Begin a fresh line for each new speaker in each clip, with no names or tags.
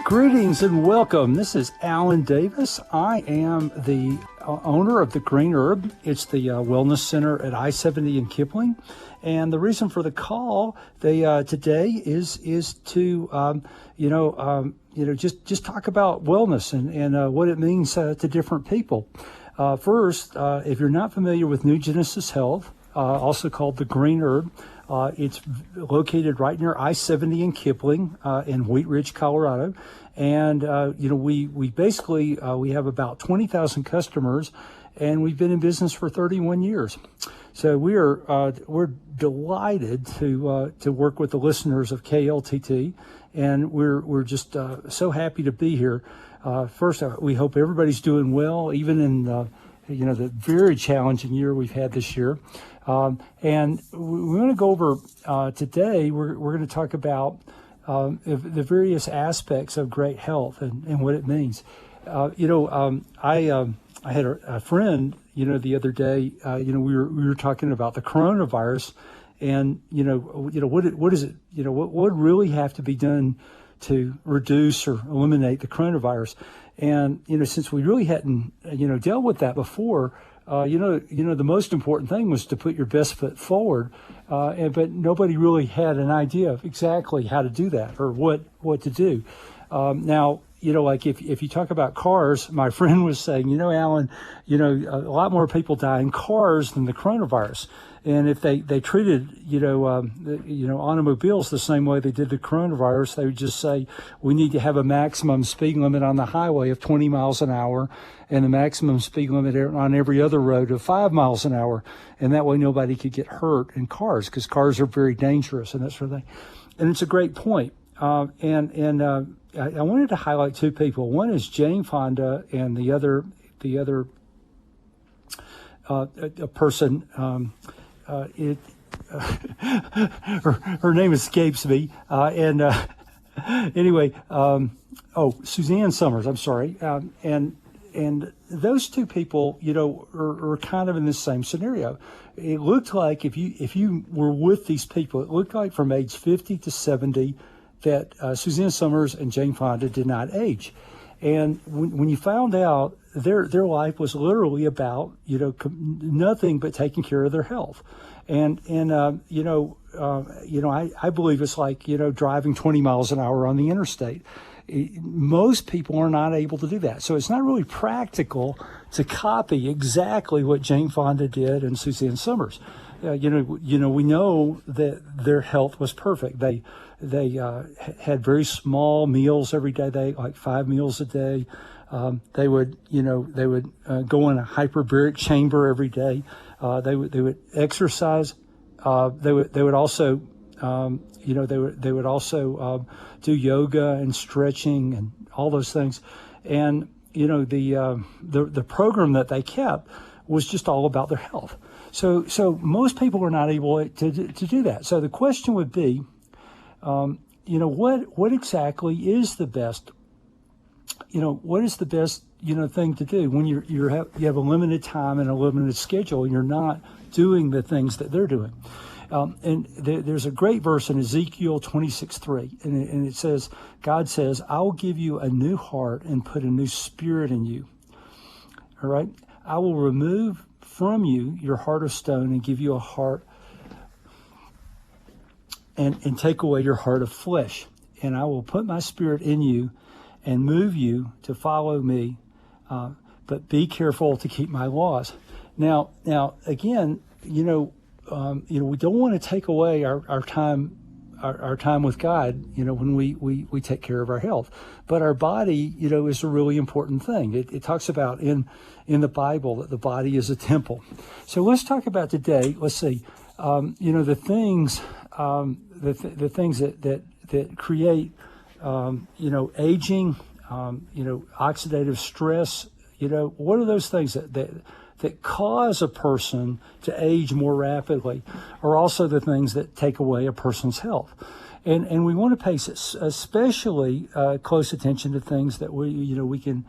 Greetings and welcome. This is Alan Davis. I am the owner of the Green Herb. It's the wellness center at I-70 in Kipling. And the reason for the call today is to just talk about wellness and what it means to different people. First, if you're not familiar with New Genesis Health, also called the Green Herb, it's located right near I-70 in Kipling, in Wheat Ridge, Colorado. And, we basically have about 20,000 customers, and we've been in business for 31 years. So we're delighted to work with the listeners of KLTT, and we're just so happy to be here. First, we hope everybody's doing well, even in the very challenging year we've had this year. And we're going to go over today. We're going to talk about the various aspects of great health and what it means. I had a friend, the other day. We were talking about the coronavirus, and what is it? What would really have to be done to reduce or eliminate the coronavirus? And since we really hadn't dealt with that before, the most important thing was to put your best foot forward, but nobody really had an idea of exactly how to do that or what to do. Now, like if you talk about cars, my friend was saying, Alan, a lot more people die in cars than the coronavirus. And if they treated, automobiles the same way they did the coronavirus, they would just say, we need to have a maximum speed limit on the highway of 20 miles an hour and the maximum speed limit on every other road of 5 miles an hour. And that way nobody could get hurt in cars, because cars are very dangerous and that sort of thing. And it's a great point. I wanted to highlight two people. One is Jane Fonda, and the other a person. Her name escapes me. Anyway, Suzanne Summers. I'm sorry. And those two people, are kind of in the same scenario. It looked like if you were with these people, it looked like from age 50 to 70 that Suzanne Summers and Jane Fonda did not age. And when you found out, their life was literally about nothing but taking care of their health. And I believe it's like driving 20 miles an hour on the interstate. Most people are not able to do that. So it's not really practical to copy exactly what Jane Fonda did and Suzanne Summers. We know that their health was perfect. They had very small meals every day. They like 5 meals a day. They would go in a hyperbaric chamber every day. They would exercise. They would also do yoga and stretching and all those things. And the program that they kept was just all about their health. So most people are not able to do that. So the question would be, what exactly is the best? What is the best thing to do when you have a limited time and a limited schedule, and you're not doing the things that they're doing? And there's a great verse in Ezekiel 26:3, and it says, God says, I will give you a new heart and put a new spirit in you. All right? I will remove from you your heart of stone and give you a heart and take away your heart of flesh. And I will put my spirit in you and move you to follow me, but be careful to keep my laws. Now again, we don't want to take away our time with God, when we take care of our health. But our body, is a really important thing. It talks about in the Bible that the body is a temple. So let's talk about today. Let's see, the things that create, aging, oxidative stress. What are those things that cause a person to age more rapidly, are also the things that take away a person's health. And we want to pay especially close attention to things that we can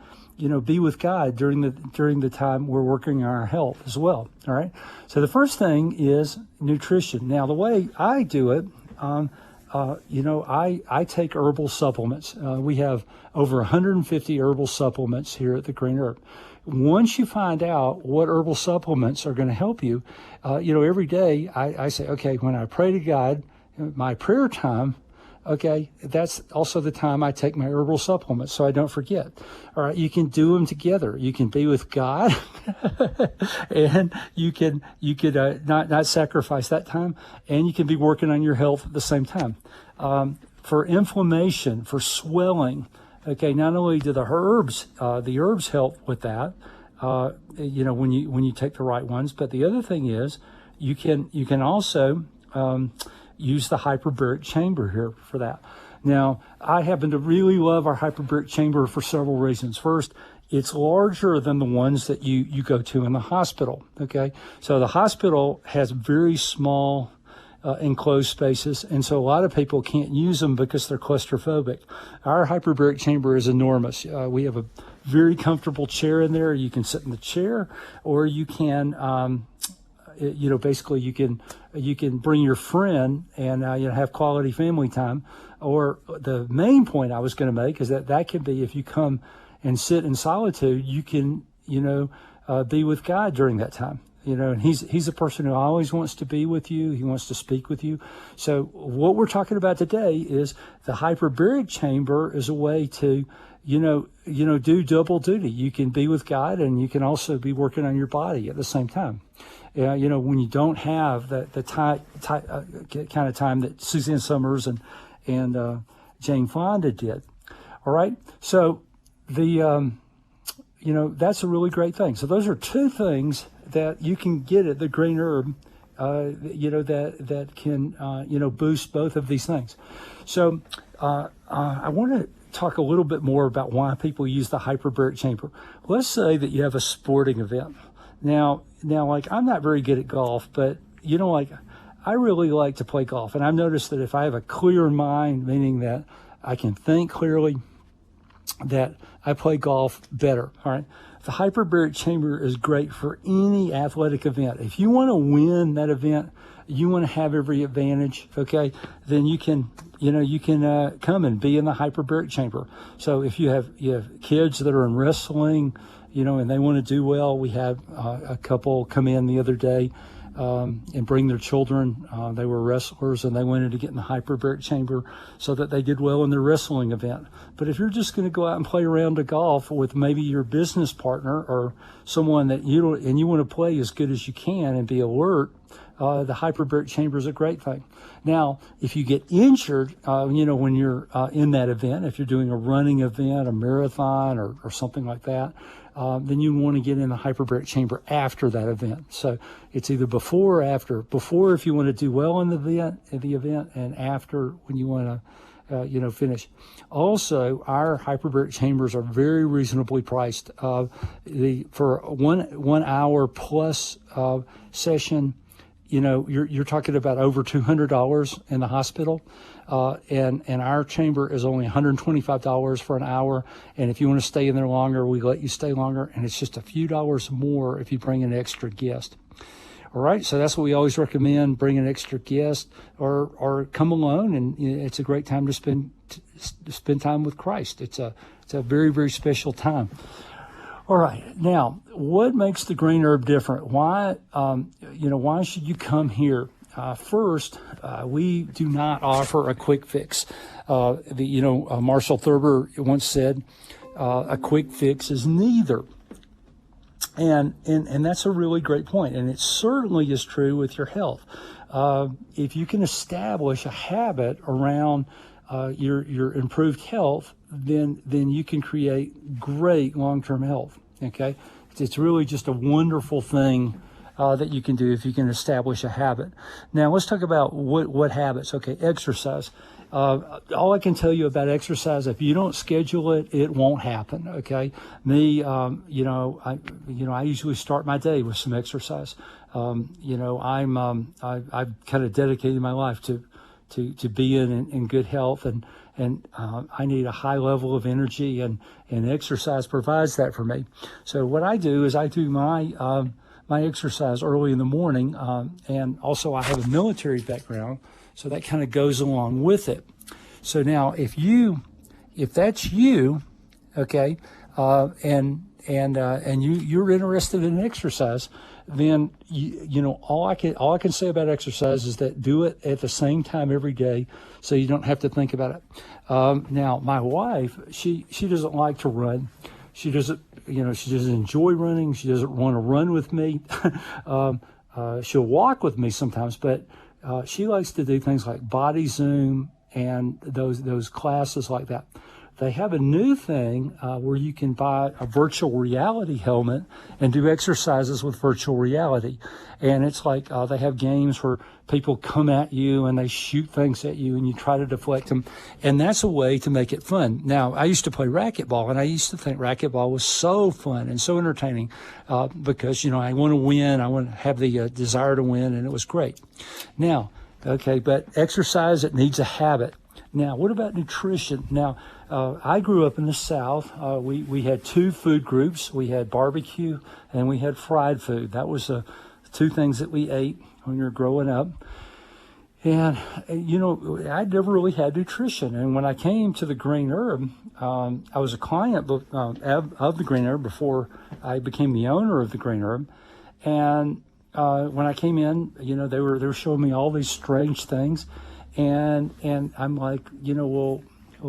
be with God during the time we're working on our health as well. All right. So the first thing is nutrition. Now, the way I do it, I take herbal supplements. We have over 150 herbal supplements here at the Green Herb. Once you find out what herbal supplements are going to help you, every day I say, okay, when I pray to God, my prayer time, okay, that's also the time I take my herbal supplements so I don't forget. All right, you can do them together. You can be with God and you could not sacrifice that time, and you can be working on your health at the same time. For inflammation, for swelling, okay, not only do the herbs help with that, when you take the right ones, but the other thing is you can also use the hyperbaric chamber here for that. Now, I happen to really love our hyperbaric chamber for several reasons. First, it's larger than the ones that you go to in the hospital, okay? So the hospital has very small enclosed spaces, and so a lot of people can't use them because they're claustrophobic. Our hyperbaric chamber is enormous. We have a very comfortable chair in there. You can sit in the chair, or you can basically you can bring your friend and have quality family time. Or the main point I was going to make is that can be, if you come and sit in solitude, you can be with God during that time. And he's a person who always wants to be with you. He wants to speak with you. So what we're talking about today is the hyperbaric chamber is a way to do double duty. You can be with God, and you can also be working on your body at the same time. When you don't have the kind of time that Suzanne Summers and Jane Fonda did. All right. So that's a really great thing. So those are two things that you can get at the Green Herb, that can, boost both of these things. So I want to talk a little bit more about why people use the hyperbaric chamber. Let's say that you have a sporting event. Now, like, I'm not very good at golf, but, I really like to play golf. And I've noticed that if I have a clear mind, meaning that I can think clearly, that I play golf better, all right? The hyperbaric chamber is great for any athletic event. If you want to win that event, you want to have every advantage, okay, then you can come and be in the hyperbaric chamber. So if you have kids that are in wrestling, and they want to do well, we had a couple come in the other day and bring their children. They were wrestlers, and they wanted to get in the hyperbaric chamber so that they did well in their wrestling event. But if you're just going to go out and play a round of golf with maybe your business partner or someone that you want to play as good as you can and be alert, the hyperbaric chamber is a great thing. Now, if you get injured, when you're in that event, if you're doing a running event, a marathon or something like that, then you want to get in the hyperbaric chamber after that event. So it's either before or after. Before if you want to do well in the event, and after when you want to finish. Also, our hyperbaric chambers are very reasonably priced. For 1 hour plus session, you're talking about over $200 in the hospital, and our chamber is only $125 for an hour. And if you want to stay in there longer, we let you stay longer, and it's just a few dollars more if you bring an extra guest. All right, so that's what we always recommend: bring an extra guest or come alone, and it's a great time to spend time with Christ. It's a very, very special time. All right. Now, what makes the Green Herb different? Why should you come here? First, we do not offer a quick fix. Marshall Thurber once said, a quick fix is neither. And that's a really great point. And it certainly is true with your health. If you can establish a habit around your improved health, then you can create great long-term health. Okay, it's really just a wonderful thing that you can do if you can establish a habit. Now let's talk about what habits. Okay, exercise. All I can tell you about exercise, if you don't schedule it, it won't happen. Okay, me, I usually start my day with some exercise. I've kind of dedicated my life to be in good health, and I need a high level of energy, and exercise provides that for me. So what I do is I do my exercise early in the morning, and also I have a military background, So that kind of goes along with it. So now if that's you, okay, and you're interested in exercise, then all I can say about exercise is that do it at the same time every day, so you don't have to think about it. Now my wife, she doesn't like to run. She doesn't enjoy running. She doesn't want to run with me. She'll walk with me sometimes, but she likes to do things like body zoom and those classes like that. They have a new thing where you can buy a virtual reality helmet and do exercises with virtual reality. And it's like they have games where people come at you and they shoot things at you and you try to deflect them. And that's a way to make it fun. Now, I used to play racquetball, and I used to think racquetball was so fun and so entertaining because, I want to win. I want to have the desire to win, and it was great. Now, okay, but exercise, it needs a habit. Now, what about nutrition? Now, I grew up in the South. We had two food groups. We had barbecue and we had fried food. That was the two things that we ate when we were growing up. And, I never really had nutrition. And when I came to the Green Herb, I was a client of the Green Herb before I became the owner of the Green Herb. And when I came in, they were showing me all these strange things. And I'm like,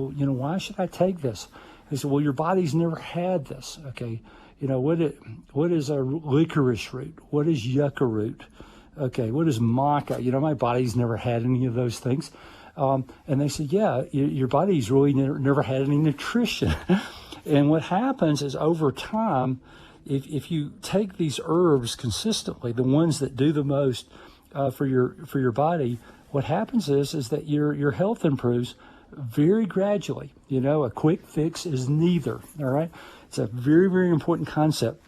why should I take this? They said, well, your body's never had this. Okay. What is a licorice root? What is yucca root? Okay. What is maca? My body's never had any of those things. And they said, yeah, your body's really never had any nutrition. And what happens is over time, if you take these herbs consistently, the ones that do the most for your body, what happens is that your health improves very gradually. A quick fix is neither. All right. It's a very, very important concept.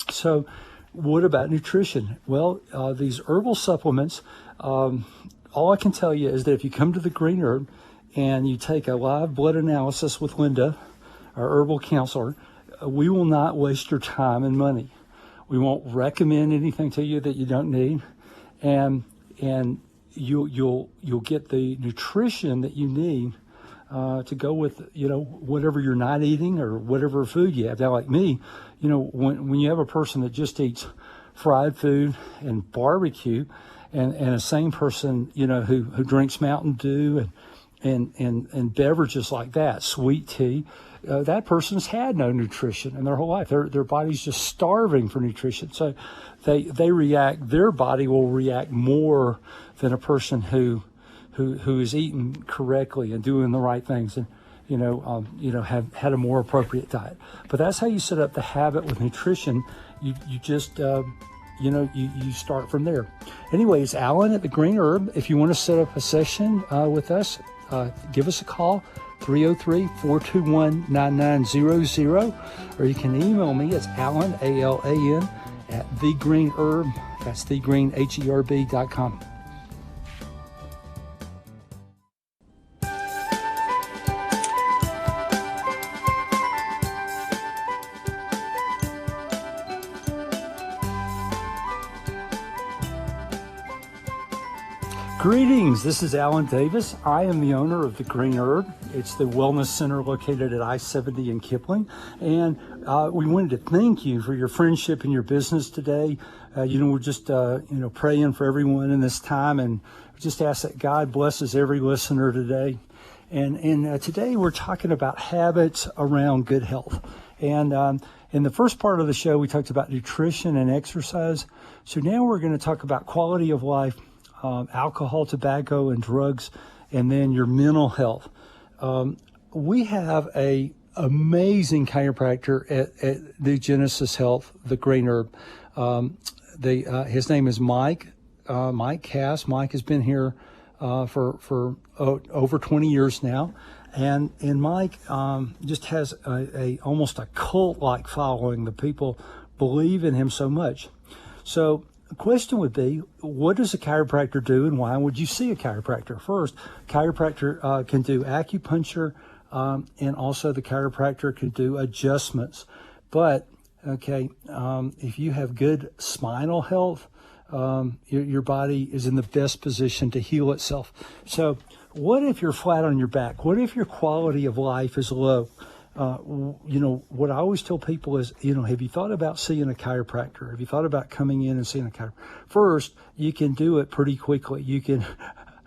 So what about nutrition? Well, these herbal supplements, all I can tell you is that if you come to the Green Herb and you take a live blood analysis with Linda, our herbal counselor, we will not waste your time and money. We won't recommend anything to you that you don't need. And you'll get the nutrition that you need to go with whatever you're not eating or whatever food you have. Now, like me, when you have a person that just eats fried food and barbecue, and a same person who drinks Mountain Dew and beverages like that, sweet tea, that person's had no nutrition in their whole life. Their body's just starving for nutrition. So their body will react more than a person who is eating correctly and doing the right things and have had a more appropriate diet. But that's how you set up the habit with nutrition. You just you start from there. Anyway, it's Alan at the Green Herb. If you want to set up a session with us, give us a call, 303-421-9900, or you can email me. It's Alan, ALAN, at thegreenherb. That's thegreenherb.com. Greetings, this is Alan Davis. I am the owner of the Green Herb. It's the wellness center located at I-70 in Kipling. And we wanted to thank you for your friendship and your business today. We're just, praying for everyone in this time, and just ask that God blesses every listener today. And today we're talking about habits around good health. And in the first part of the show, we talked about nutrition and exercise. So now we're going to talk about quality of life, alcohol, tobacco, and drugs, and then your mental health. We have a amazing chiropractor at the Genesis Health, the Green Herb. His name is Mike Cass. Mike has been here for over 20 years now, and Mike just has almost a cult-like following. The people believe in him so much. So the question would be, what does a chiropractor do, and why would you see a chiropractor? First, chiropractor can do acupuncture, and also the chiropractor can do adjustments. But, if you have good spinal health, your body is in the best position to heal itself. So what if you're flat on your back? What if your quality of life is low? What I always tell people is, have you thought about seeing a chiropractor? Have you thought about coming in and seeing a chiropractor? First, you can do it pretty quickly. You could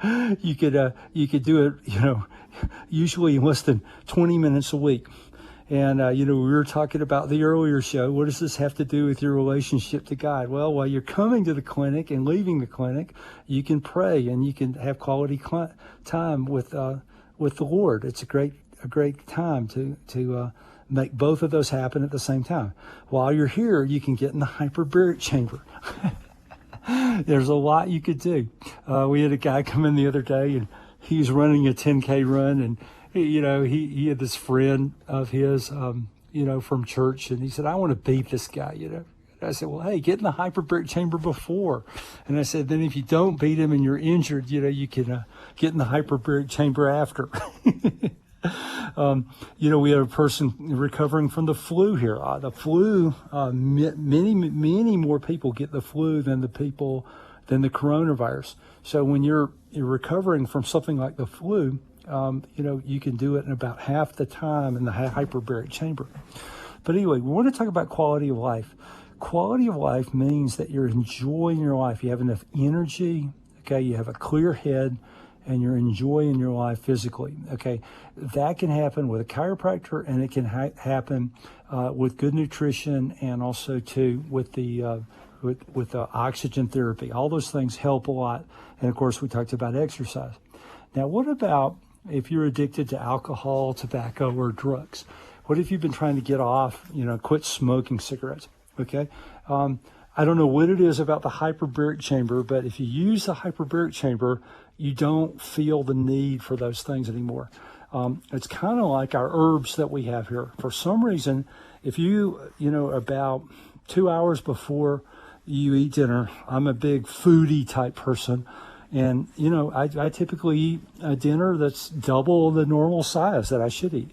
do it, usually in less than 20 minutes a week. And, we were talking about the earlier show. What does this have to do with your relationship to God? Well, while you're coming to the clinic and leaving the clinic, you can pray and you can have quality time with the Lord. It's a great time to make both of those happen at the same time. While you're here, you can get in the hyperbaric chamber. There's a lot you could do. We had a guy come in the other day, and he was running a 10K run, and he had this friend of his, from church, and he said, I want to beat this guy, I said, well, hey, get in the hyperbaric chamber before. And I said, then if you don't beat him and you're injured, you can get in the hyperbaric chamber after. We have a person recovering from the flu here. The flu, many more people get the flu than the coronavirus. So when you're recovering from something like the flu, you can do it in about half the time in the hyperbaric chamber. But anyway, we want to talk about quality of life. Quality of life means that you're enjoying your life. You have enough energy. Okay, you have a clear head, and you're enjoying your life physically. Okay, that can happen with a chiropractor, and it can happen with good nutrition, and also too with the oxygen therapy. All those things help a lot. And of course, we talked about exercise. Now, what about if you're addicted to alcohol, tobacco, or drugs? What if you've been trying to get off, quit smoking cigarettes? Okay. I don't know what it is about the hyperbaric chamber, but if you use the hyperbaric chamber, you don't feel the need for those things anymore. It's kind of like our herbs that we have here. For some reason, if you, about 2 hours before you eat dinner, I'm a big foodie type person. And, I typically eat a dinner that's double the normal size that I should eat.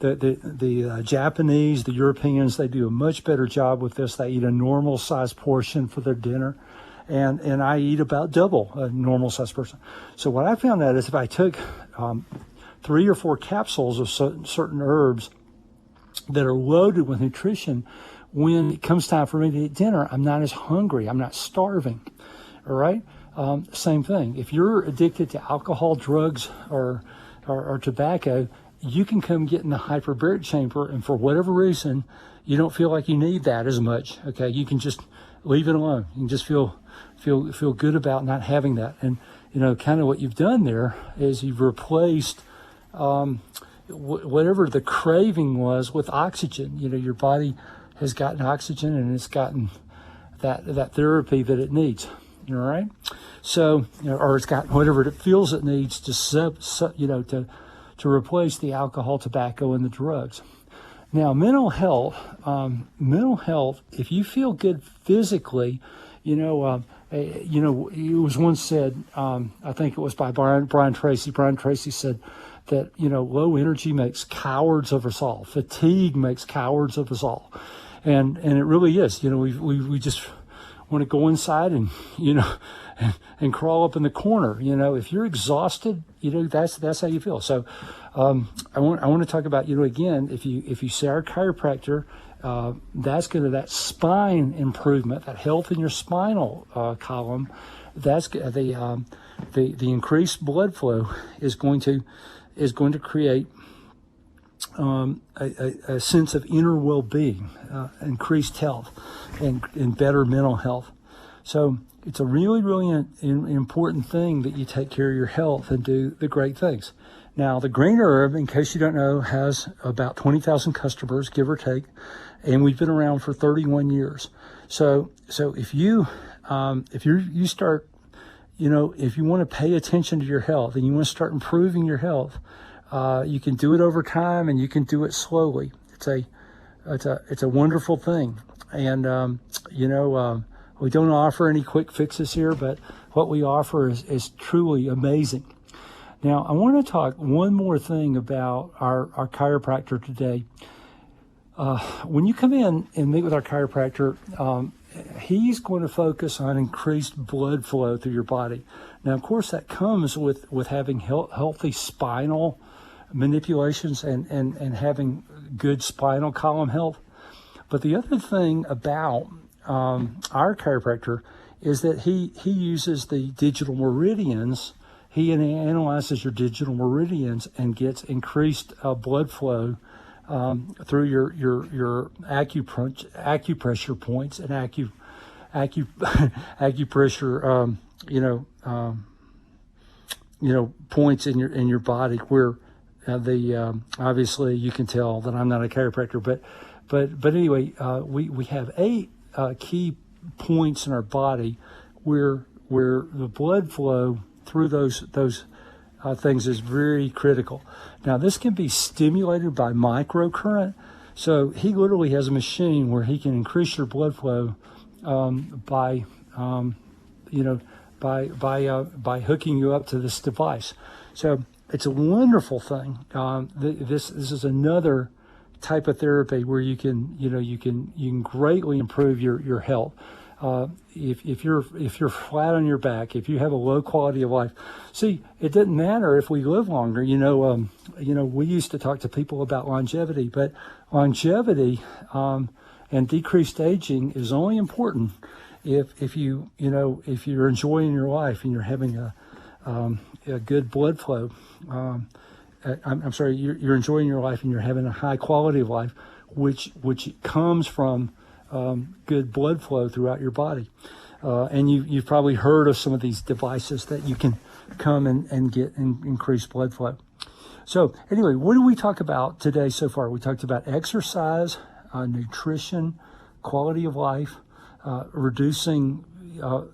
The Japanese, the Europeans, they do a much better job with this. They eat a normal size portion for their dinner. And I eat about double a normal size person. So what I found out is if I took 3 or 4 capsules of certain herbs that are loaded with nutrition, when it comes time for me to eat dinner, I'm not as hungry. I'm not starving. All right? Same thing. If you're addicted to alcohol, drugs, or tobacco, you can come get in the hyperbaric chamber, and for whatever reason, you don't feel like you need that as much. Okay? You can just leave it alone. You can just feel good about not having that. And, kind of what you've done there is you've replaced whatever the craving was with oxygen. Your body has gotten oxygen, and it's gotten that therapy that it needs. All right? So, or it's got whatever it feels it needs to replace the alcohol, tobacco, and the drugs. Now, mental health, if you feel good physically, it was once said, I think it was by Brian Tracy. Brian Tracy said that, low energy makes cowards of us all. Fatigue makes cowards of us all. And it really is. We just want to go inside and, and crawl up in the corner. If you're exhausted, that's how you feel. So, I want to talk about, again, if you see our chiropractor, that spine improvement, that health in your spinal column, that's the increased blood flow is going to create a sense of inner well-being, increased health, and better mental health. So it's a really, really important thing that you take care of your health and do the great things. Now, the Green Herb, in case you don't know, has about 20,000 customers, give or take, and we've been around for 31 years. So if you start, if you want to pay attention to your health and you want to start improving your health, you can do it over time, and you can do it slowly. It's a wonderful thing, and we don't offer any quick fixes here, but what we offer is truly amazing. Now, I want to talk one more thing about our chiropractor today. When you come in and meet with our chiropractor, he's going to focus on increased blood flow through your body. Now, of course, that comes with having healthy spinal manipulations and having good spinal column health. But the other thing about our chiropractor is that he uses the digital meridians. He analyzes your digital meridians and gets increased blood flow through your acupressure points and acupressure points in your body where obviously you can tell that I'm not a chiropractor, but anyway, we have 8 key points in our body where the blood flow through those things is very critical. Now, this can be stimulated by microcurrent. So he literally has a machine where he can increase your blood flow by hooking you up to this device. So it's a wonderful thing. This is another type of therapy where you can greatly improve your health. If you're flat on your back, if you have a low quality of life, see, it doesn't matter if we live longer. We used to talk to people about longevity, but longevity and decreased aging is only important if you're enjoying your life and you're having a good blood flow. I'm sorry, you're enjoying your life and you're having a high quality of life, which comes from good blood flow throughout your body. And you've probably heard of some of these devices that you can come and get increased blood flow. So anyway, what did we talk about today so far? We talked about exercise, nutrition, quality of life, reducing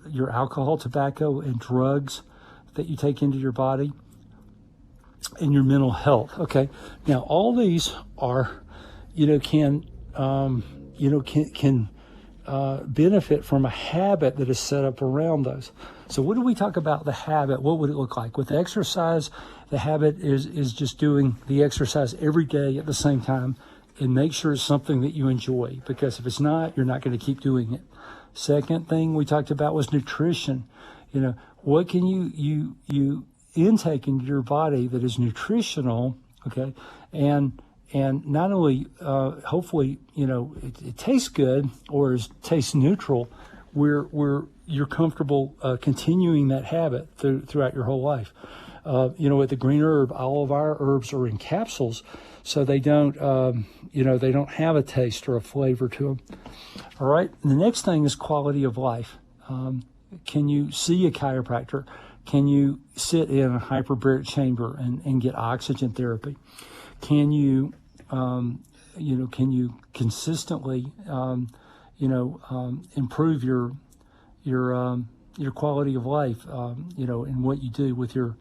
your alcohol, tobacco, and drugs that you take into your body, and your mental health. Okay. Now, all these are, can benefit from a habit that is set up around those. So what do we talk about the habit? What would it look like? With exercise, the habit is just doing the exercise every day at the same time, and make sure it's something that you enjoy, because if it's not, you're not going to keep doing it. Second thing we talked about was nutrition. What can you intake into your body that is nutritional, okay, and not only hopefully it tastes good or is taste neutral, where you're comfortable continuing that habit throughout your whole life. At the Green Herb, all of our herbs are in capsules, so they don't they don't have a taste or a flavor to them. All right. The next thing is quality of life. Can you see a chiropractor? Can you sit in a hyperbaric chamber and get oxygen therapy? Can you, can you consistently, improve your quality of life, in what you do with your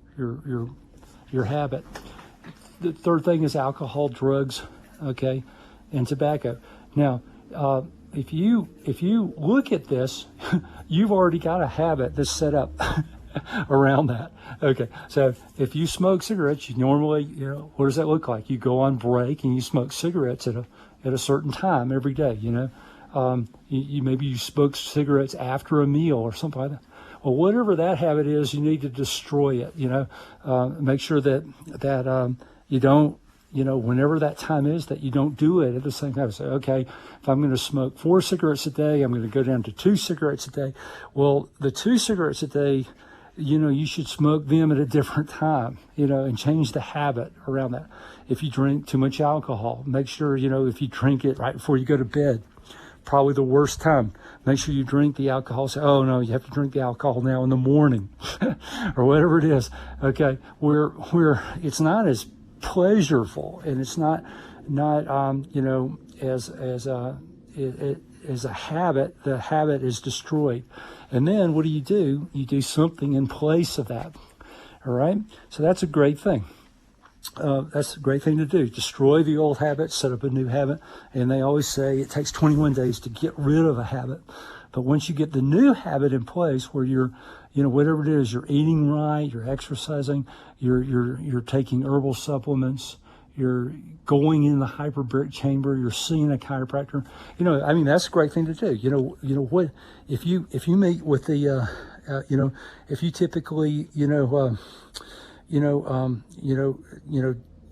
habit? The third thing is alcohol, drugs, okay, and tobacco. Now, if you look at this, you've already got a habit that's set up around that. Okay, so if you smoke cigarettes, you normally, what does that look like? You go on break and you smoke cigarettes at a certain time every day. Maybe you smoke cigarettes after a meal or something like that. Well, whatever that habit is, you need to destroy it. Make sure that you don't. Whenever that time is, that you don't do it at the same time. Say, okay, if I'm going to smoke 4 cigarettes a day, I'm going to go down to 2 cigarettes a day. Well, the 2 cigarettes a day, you should smoke them at a different time, and change the habit around that. If you drink too much alcohol, make sure, if you drink it right before you go to bed, probably the worst time. Make sure you drink the alcohol. Say, oh no, you have to drink the alcohol now in the morning or whatever it is. Okay. Where it's not as pleasurable, and it's not as a habit. The habit is destroyed, and then what do? You do something in place of that. All right, so that's a great thing. That's a great thing to do. Destroy the old habit, set up a new habit. And they always say it takes 21 days to get rid of a habit. But once you get the new habit in place, where you're, whatever it is, you're eating right, you're exercising, you're taking herbal supplements, you're going in the hyperbaric chamber, you're seeing a chiropractor. You know, I mean, that's a great thing to do. You know what, if you meet with the, if you typically,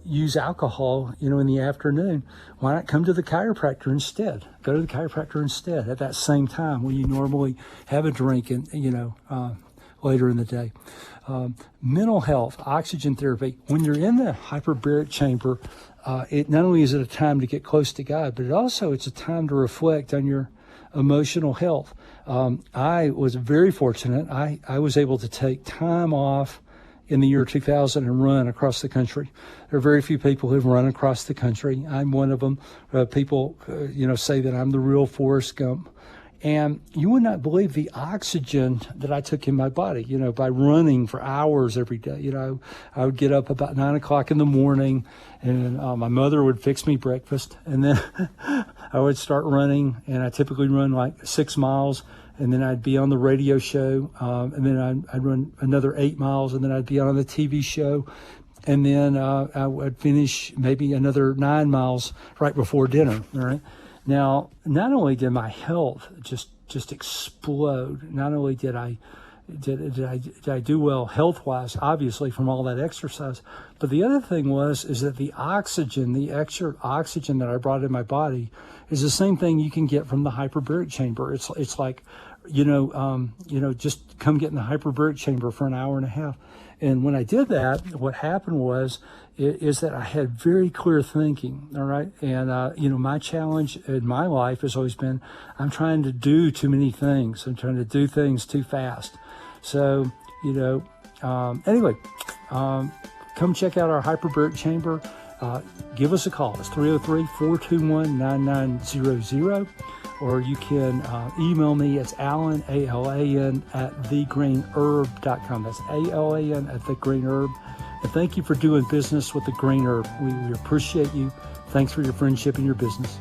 use alcohol, in the afternoon, why not come to the chiropractor instead? Go to the chiropractor instead at that same time when you normally have a drink and, later in the day. Mental health, oxygen therapy. When you're in the hyperbaric chamber, it not only is it a time to get close to God, but it's a time to reflect on your emotional health. I was very fortunate. I was able to take time off in the year 2000 and run across the country. There are very few people who've run across the country. I'm one of them. People, say that I'm the real Forrest Gump. And you would not believe the oxygen that I took in my body, by running for hours every day. I would get up about 9 o'clock in the morning, and my mother would fix me breakfast. And then I would start running, and I typically run like 6 miles. And then I'd be on the radio show, and then I'd run another 8 miles, and then I'd be on the TV show. And then I would finish maybe another 9 miles right before dinner, all right? Now, not only did my health just explode, not only did I do well health-wise, obviously, from all that exercise, but the other thing is that the extra oxygen that I brought in my body is the same thing you can get from the hyperbaric chamber. It's like, just come get in the hyperbaric chamber for an hour and a half. And when I did that, what happened is that I had very clear thinking, all right? And, my challenge in my life has always been, I'm trying to do too many things. I'm trying to do things too fast. So, anyway, come check out our hyperbaric chamber. Give us a call. It's 303-421-9900. Or you can email me. It's Alan, ALAN, at thegreenherb.com. That's ALAN at thegreenherb. And thank you for doing business with the Green Herb. We appreciate you. Thanks for your friendship and your business.